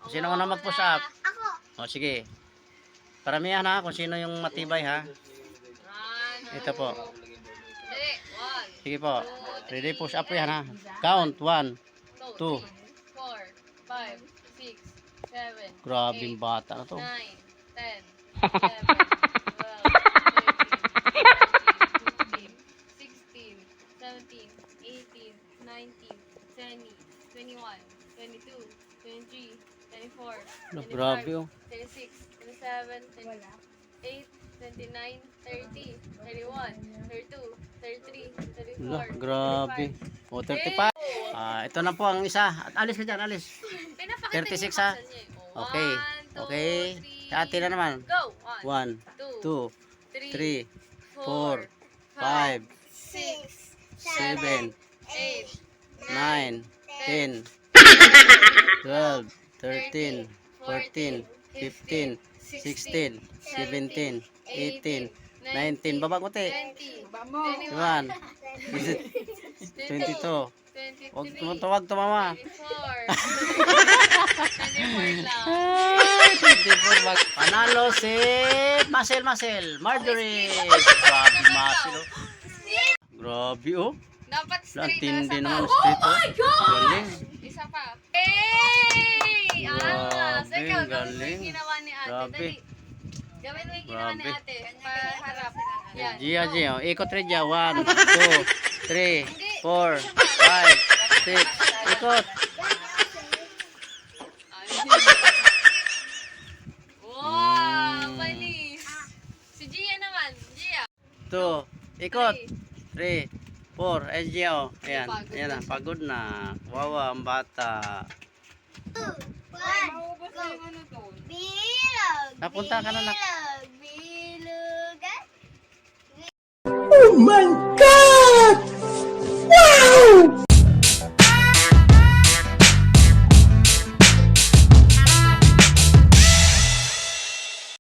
Sino man na mag-push up? Ako. O, sige. Paramihan ha, kung sino yung matibay ha. Ito po. Sige po. Ready, push up yan ha. Count. 1, 2. 4, 5, 6, 7, Grabing bata na to. 9, 10, 11, 12, 13, 14, 15, 16, 17, 18, 19, 20, 21, 22, 23, 24, 25, Grabe oh. 26, 27, 28, 29, 30, 31, 32, 33, 34, Grabe. O, 35. Ito na po ang isa. At alis ka dyan, alis. 36 ha. Okay. Okay. Sa atin na naman. Go! 1, 2, 3, 4, 5, 6, 7, 9, 10, 12, 13, 14, 15, 16, 17, 18, 19. Baba ko te. 21, 22. Huwag tumama. 24 lang. 24. Panalo si Marcel. Marjorie. Grabe Marcel oh. Grabe oh. Dapat straight Tindi na naman sa straight oh. Galing. Isa pa. Hey! Angas! Grabe, Ikaw, gawin mo galing. yung ginawa ni ate. Grabe. Dali. Gawin mo yung ginawa ni Grabe. ate. Paharap. Yan. Gia. Oh. Ikot rin dyan. 1, 2, 3, 4, 5, 6. Ikot. Wow! Panis! Si Gia naman. Gia. 2. Ikot. 3, 4. Ay Gia oh. Ayan. Ayan na. Pagod na. Wawa ang bata. 2, 1, go. Bilog. Napunta ka na na. Bilog. Oh my God!